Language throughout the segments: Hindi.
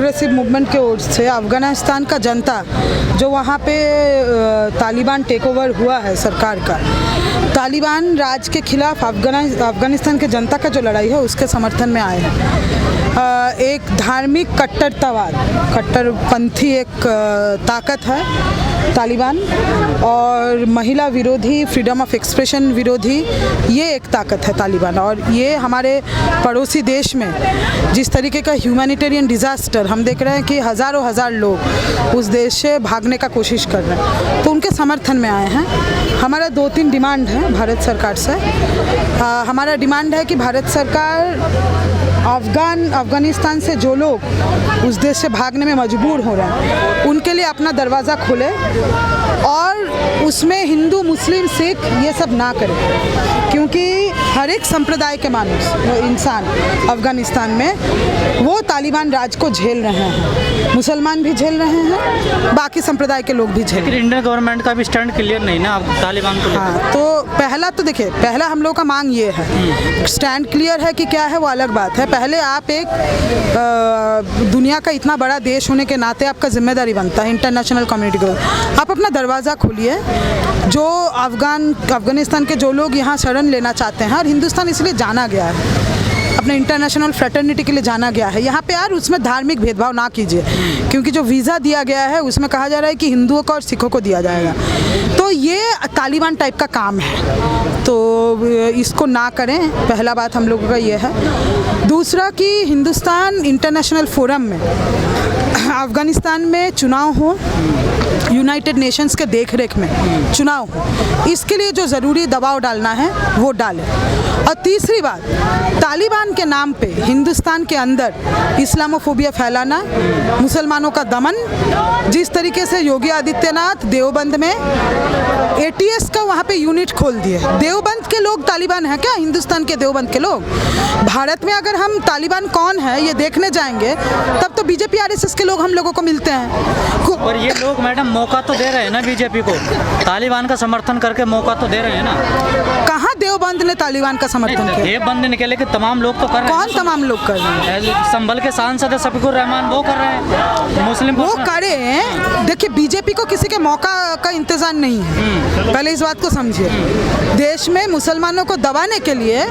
प्रोग्रेसिव मूवमेंट के ओर से अफ़गानिस्तान का जनता जो वहाँ पे तालिबान टेक ओवर हुआ है सरकार का, तालिबान राज के खिलाफ अफ़गानिस्तान के जनता का जो लड़ाई है उसके समर्थन में आए हैं। एक धार्मिक कट्टरतावाद, कट्टरपंथी एक ताकत है तालिबान, और महिला विरोधी, फ्रीडम ऑफ एक्सप्रेशन विरोधी ये एक ताकत है तालिबान। और ये हमारे पड़ोसी देश में जिस तरीके का ह्यूमैनिटेरियन डिज़ास्टर हम देख रहे हैं कि हज़ारों हज़ार लोग उस देश से भागने का कोशिश कर रहे हैं, तो उनके समर्थन में आए हैं। हमारा 2-3 डिमांड है भारत सरकार से। हमारा डिमांड है कि भारत सरकार अफ़गानिस्तान से जो लोग उस देश से भागने में मजबूर हो रहे हैं उनके लिए अपना दरवाज़ा खोले और उसमें हिंदू, मुस्लिम, सिख ये सब ना करें, क्योंकि हर एक संप्रदाय के इंसान अफ़गानिस्तान में वो तालिबान राज को झेल रहे हैं। मुसलमान भी झेल रहे हैं, बाकी संप्रदाय के लोग भी झेल रहे हैं। इंडियन गवर्नमेंट का भी स्टैंड क्लियर नहीं ना तालिबान को। हाँ, तो पहला हम लोग का मांग ये है, स्टैंड क्लियर है कि क्या है वो अलग बात है। पहले आप एक दुनिया का इतना बड़ा देश होने के नाते आपका जिम्मेदारी बनता है इंटरनेशनल कम्युनिटी को, आप अपना दरवाज़ा खोलिए। जो अफ़गानिस्तान के जो लोग यहाँ शरण लेना चाहते हैं, और हिंदुस्तान इसलिए जाना गया है, अपने इंटरनेशनल फ्रेटर्निटी के लिए जाना गया है यहाँ पे, यार उसमें धार्मिक भेदभाव ना कीजिए, क्योंकि जो वीज़ा दिया गया है उसमें कहा जा रहा है कि हिंदुओं को और सिखों को दिया जाएगा, तो ये तालिबान टाइप का काम है, तो इसको ना करें। पहला बात हम लोगों का ये है। दूसरा कि हिंदुस्तान इंटरनेशनल फोरम में अफ़गानिस्तान में चुनाव हो, यूनाइटेड नेशंस के देखरेख में चुनाव हो, इसके लिए जो ज़रूरी दबाव डालना है वो डालें। और तीसरी बात, तालिबान के नाम पे हिंदुस्तान के अंदर इस्लामोफोबिया फैलाना, मुसलमानों का दमन, जिस तरीके से योगी आदित्यनाथ देवबंद में ATS का वहाँ पे यूनिट खोल दिए। देवबंद के लोग तालिबान हैं क्या? हिंदुस्तान के देवबंद के लोग। भारत में अगर हम तालिबान कौन है ये देखने जाएंगे तब तो बीजेपी RSS के लोग हम लोगों को मिलते हैं। और ये लोग मैडम मौका तो दे रहे हैं ना बीजेपी को, तालिबान का समर्थन करके मौका तो दे रहे हैं ना। कहाँ देवबंद ने तालिबान का समर्थन किया? देवबंद ने निकले कि तमाम लोग तो कर रहे हैं। कौन तमाम लोग कर रहे हैं? संभल के सांसद शफीकुर रहमान वो कर रहे हैं, मुस्लिम वो करें। देखिए, बीजेपी को किसी के मौका का इंतजार नहीं है, पहले इस बात को समझिए। देश में मुसलमानों को दबाने के लिए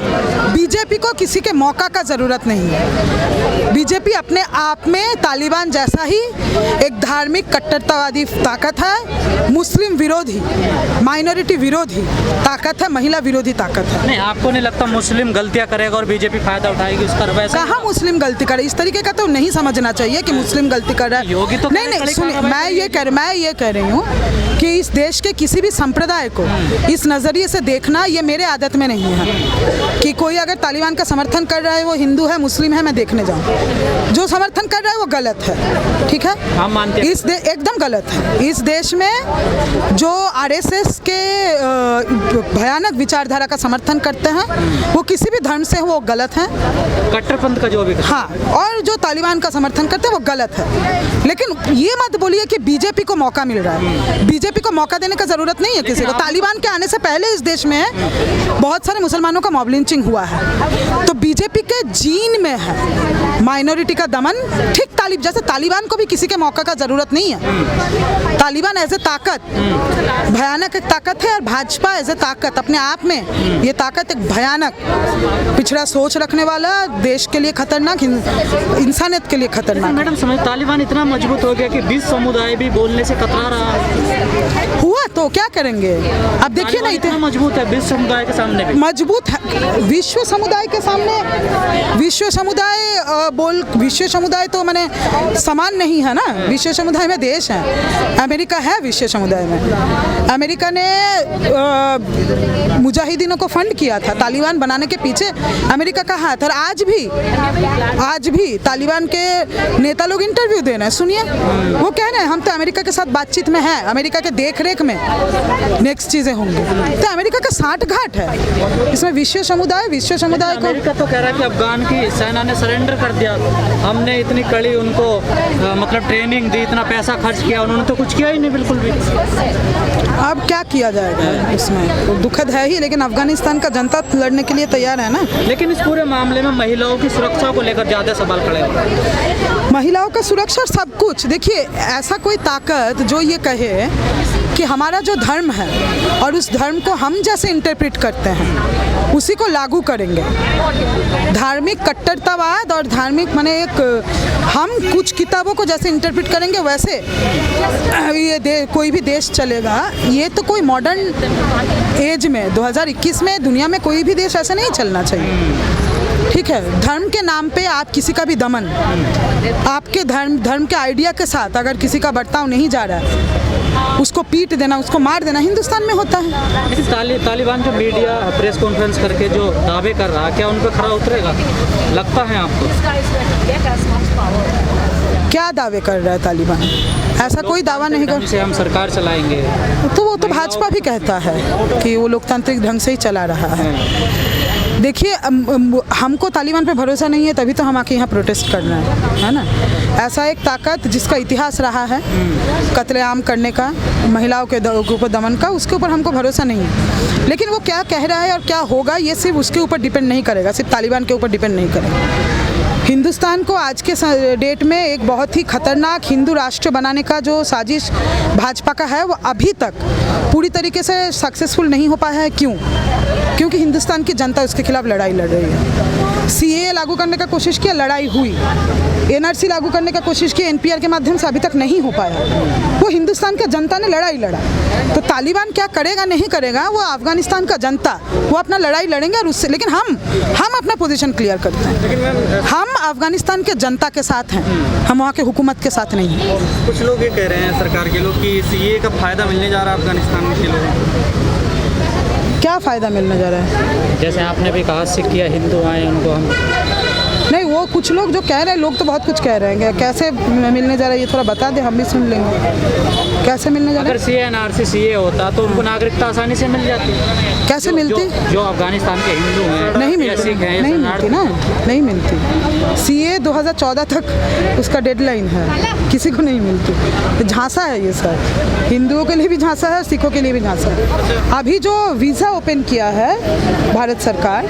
बीजेपी को किसी के मौका का ज़रूरत नहीं है। बीजेपी अपने आप में तालिबान जैसा ही एक धार्मिक कट्टरतावादी ताकत है, मुस्लिम विरोधी, माइनॉरिटी विरोधी ताकत है, महिला विरोधी ताकत है। नहीं, आपको नहीं लगता मुस्लिम गलतियां करेगा और बीजेपी फायदा उठाएगी उसका? वैसा कहाँ मुस्लिम गलती करे? इस तरीके का तो नहीं समझना चाहिए कि मुस्लिम गलती कर रहा है। योगी तो नहीं, सुनिए, मैं ये कह रही हूँ कि इस देश के किसी भी संप्रदाय को इस नज़रिए से देखना ये मेरे आदत में नहीं है कि कोई अगर तालिबान का समर्थन कर रहा है वो हिंदू है, मुस्लिम है, मैं देखने जाऊँ। जो समर्थन कर रहा है वो गलत है, ठीक है, हम मानते हैं। एकदम गलत है। इस देश में जो RSS के भयानक विचारधारा का समर्थन करते हैं वो किसी भी धर्म से वो गलत हैं, कट्टरपंथ का जो भी हाँ, और जो तालिबान का समर्थन करते हैं वो गलत है। लेकिन ये मत बोलिए कि बीजेपी को मौका मिल रहा है। बीजेपी को मौका देने का ज़रूरत नहीं है किसी को। तालिबान के आने से पहले इस देश में बहुत सारे मुसलमानों का मॉब लिंचिंग हुआ है, तो बीजेपी के जीन में है माइनॉरिटी का दमन। ठीक जैसे तालिबान को भी किसी के मौका का ज़रूरत नहीं है। तालिबान एज ए ताकत भयानक एक ताकत है, और भाजपा एज ए ताकत अपने आप में ये ताकत एक भयानक पिछड़ा सोच रखने वाला, देश के लिए खतरनाक, इंसानियत के लिए खतरनाक। मैडम समझ, तालिबान इतना मजबूत हो गया कि विश्व समुदाय भी बोलने से कतरा रहा हुआ, तो क्या करेंगे? अब देखिए ना, इतना मजबूत है विश्व समुदाय के सामने भी। मजबूत है विश्व समुदाय के सामने। विश्व समुदाय तो मैंने समान नहीं है ना। विश्व समुदाय में देश हैं, अमेरिका है विश्व समुदाय में। अमेरिका ने मुजाहिदीनों को फंड किया था, तालिबान बनाने के पीछे अमेरिका का हाथ। और आज भी तालिबान के नेता लोग इंटरव्यू दे रहे हैं, सुनिए, वो कह रहे हैं हम तो अमेरिका के साथ बातचीत में हैं, अमेरिका के देखरेख में नेक्स्ट चीज़ें होंगी। तो अमेरिका का साठ घाट है इसमें। विश्व समुदाय को अमेरिका तो कह रहा है कि अफगान की सेना ने सरेंडर कर दिया, हमने इतनी कड़ी उनको मतलब ट्रेनिंग दी, इतना पैसा खर्च किया, उन्होंने तो कुछ किया ही नहीं बिल्कुल भी। अब क्या किया जाएगा इसमें, तो दुखद है ही, लेकिन अफगानिस्तान का जनता लड़ने के लिए तैयार है ना। लेकिन इस पूरे मामले में महिलाओं की सुरक्षा को लेकर ज़्यादा सवाल खड़े होते हैं। महिलाओं का सुरक्षा सब कुछ, देखिए ऐसा कोई ताकत जो ये कहे कि हमारा जो धर्म है और उस धर्म को हम जैसे इंटरप्रेट करते हैं उसी को लागू करेंगे। धार्मिक कट्टरतावाद और धार्मिक माने एक हम कुछ किताबों को जैसे इंटरप्रेट करेंगे वैसे ये कोई भी देश चलेगा। ये तो कोई मॉडर्न एज में 2021 में दुनिया में कोई भी देश ऐसा नहीं चलना चाहिए। ठीक है, धर्म के नाम पे आप किसी का भी दमन, आपके धर्म के आइडिया के साथ अगर किसी का बर्ताव नहीं जा रहा है उसको पीट देना, उसको मार देना हिंदुस्तान में होता है। लेकिन तालिबान जो मीडिया प्रेस कॉन्फ्रेंस करके जो दावे कर रहा है, क्या उन पर खरा उतरेगा लगता है आपको? क्या दावे कर रहा है तालिबान? ऐसा कोई दावा नहीं कर, से हम सरकार चलाएंगे, तो वो तो भाजपा भी कहता है कि वो लोकतांत्रिक ढंग से ही चला रहा है। देखिए हमको तालिबान पे भरोसा नहीं है, तभी तो हम आके यहाँ प्रोटेस्ट कर रहे हैं ना। ऐसा एक ताकत जिसका इतिहास रहा है कत्लेआम करने का, महिलाओं के ऊपर दमन का, उसके ऊपर हमको भरोसा नहीं है। लेकिन वो क्या कह रहा है और क्या होगा ये सिर्फ उसके ऊपर डिपेंड नहीं करेगा, सिर्फ तालिबान के ऊपर डिपेंड नहीं करेगा। हिंदुस्तान को आज के डेट में एक बहुत ही खतरनाक हिंदू राष्ट्र बनाने का जो साजिश भाजपा का है वो अभी तक पूरी तरीके से सक्सेसफुल नहीं हो पाया है। क्यों? क्योंकि हिंदुस्तान की जनता उसके खिलाफ लड़ाई लड़ रही है। सीएए लागू करने का कोशिश किया, लड़ाई हुई। एनआरसी लागू करने का कोशिश की, एनपीआर के माध्यम से अभी तक नहीं हो पाया। वो हिंदुस्तान का जनता ने लड़ाई लड़ा। तो तालिबान क्या करेगा नहीं करेगा वो अफगानिस्तान का जनता, वो अपना लड़ाई लड़ेंगे और उससे, लेकिन हम अपना पोजीशन क्लियर करते हैं। हम अफगानिस्तान के जनता के साथ हैं, हम वहाँ के हुकूमत के साथ नहीं हैं। कुछ लोग ये कह रहे हैं सरकार के लोग कि सीएए का फ़ायदा मिलने जा रहा है अफगानिस्तान के लोगों। क्या फ़ायदा मिलने जा रहा है? जैसे आपने भी कहा सिख या हिंदू आए उनको हम नहीं, वो कुछ लोग जो कह रहे हैं, लोग तो बहुत कुछ कह रहे हैं। कैसे मिलने जा रहा है ये थोड़ा बता दे, हम भी सुन लेंगे। कैसे मिलने जा रहा है? अगर एनआरसी सीए होता तो उनको नागरिकता आसानी से मिल जाती। कैसे मिलती? जो अफगानिस्तान के हिंदू हैं नहीं मिलती, नहीं मिलती ना, नहीं मिलती। सीए 2014 तक उसका डेडलाइन है, किसी को नहीं मिलती। तो झांसा है ये सर, हिंदुओं के लिए भी झांसा है, सिखों के लिए भी झांसा है। अभी जो वीज़ा ओपन किया है भारत सरकार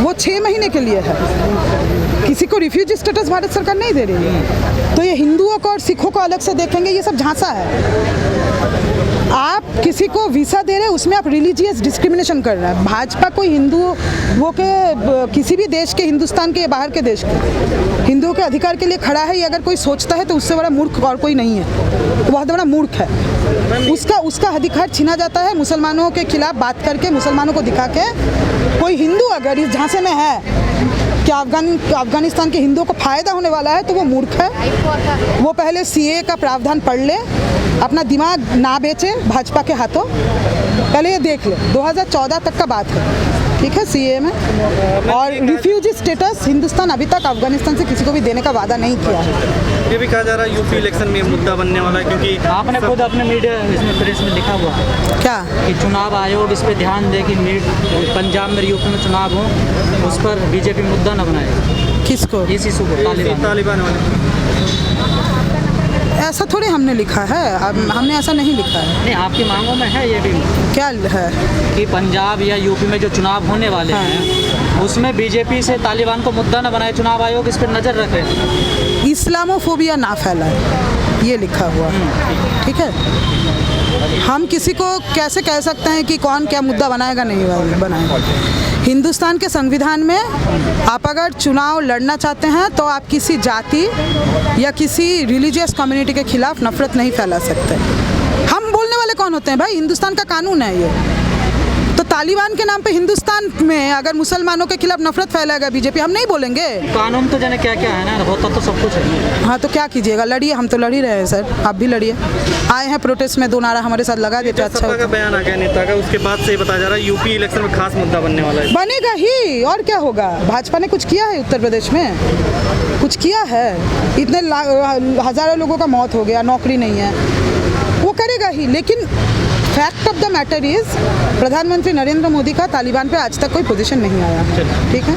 वो 6 महीने के लिए है। किसी को रिफ्यूजी स्टेटस भारत सरकार नहीं दे रही है। तो ये हिंदुओं को और सिखों को अलग से देखेंगे, ये सब झांसा है। आप किसी को वीज़ा दे रहे हैं उसमें आप रिलीजियस डिस्क्रिमिनेशन कर रहे हैं। भाजपा कोई हिंदुओं के किसी भी देश के, हिंदुस्तान के या बाहर के देश के हिंदुओं के अधिकार के लिए खड़ा है, ये अगर कोई सोचता है तो उससे बड़ा मूर्ख और कोई नहीं है। तो बहुत बड़ा मूर्ख है। उसका अधिकार छीना जाता है मुसलमानों के खिलाफ बात करके, मुसलमानों को दिखा के। कोई हिंदू अगर इस झांसे में है कि अफगानिस्तान के हिंदुओं को फ़ायदा होने वाला है तो वो मूर्ख है। वो पहले सीए का प्रावधान पढ़ ले, अपना दिमाग ना बेचे भाजपा के हाथों, पहले ये देख ले। 2014 तक का बात है, ठीक है, सीए में। और रिफ्यूजी स्टेटस हिंदुस्तान अभी तक अफगानिस्तान से किसी को भी देने का वादा नहीं किया है। ये भी कहा जा रहा है यूपी इलेक्शन में मुद्दा बनने वाला है, क्योंकि आपने खुद अपने मीडिया इसमें प्रेस में लिखा हुआ क्या कि चुनाव आयोग इस पर ध्यान दे कि पंजाब में यूपी में चुनाव हो, उस पर बीजेपी मुद्दा न बनाए। किसको? इस इशू को तालिबान वाले। ऐसा थोड़ी हमने लिखा है, हमने ऐसा नहीं लिखा है। नहीं, आपकी मांगों में है ये भी क्या है कि पंजाब या यूपी में जो चुनाव होने वाले हैं उसमें बीजेपी से तालिबान को मुद्दा न बनाए, चुनाव आयोग इस पर नज़र रखे, इस्लामोफोबिया ना फैलाए, ये लिखा हुआ है। ठीक है, हम किसी को कैसे कह सकते हैं कि कौन क्या मुद्दा बनाएगा नहीं बनाएगा। हिंदुस्तान के संविधान में आप अगर चुनाव लड़ना चाहते हैं तो आप किसी जाति या किसी रिलीजियस कम्युनिटी के खिलाफ नफरत नहीं फैला सकते। हम बोलने वाले कौन होते हैं भाई? हिंदुस्तान का कानून है ये। तो तालिबान के नाम पे हिंदुस्तान में अगर मुसलमानों के खिलाफ नफरत फैलाएगा बीजेपी, हम नहीं बोलेंगे। कानून तो जाने क्या क्या है ना, होता तो सब कुछ है। हाँ, तो क्या कीजिएगा, लड़िए, हम तो लड़ ही रहे हैं सर, आप भी लड़िए। आए हैं प्रोटेस्ट में, 2 नारा हमारे साथ लगा देते अच्छा सपा का बयान आ गया नेता का, उसके बाद से ये बताया जा रहा है यूपी इलेक्शन में खास मुद्दा बनने वाला है। बनेगा ही, और क्या होगा। भाजपा ने कुछ किया है उत्तर प्रदेश में? कुछ किया है? इतने हज़ारों लोगों का मौत हो गया, नौकरी नहीं है, वो करेगा ही। लेकिन fact of the matter is प्रधानमंत्री नरेंद्र मोदी का तालिबान पे आज तक कोई पोजीशन नहीं आया। ठीक है।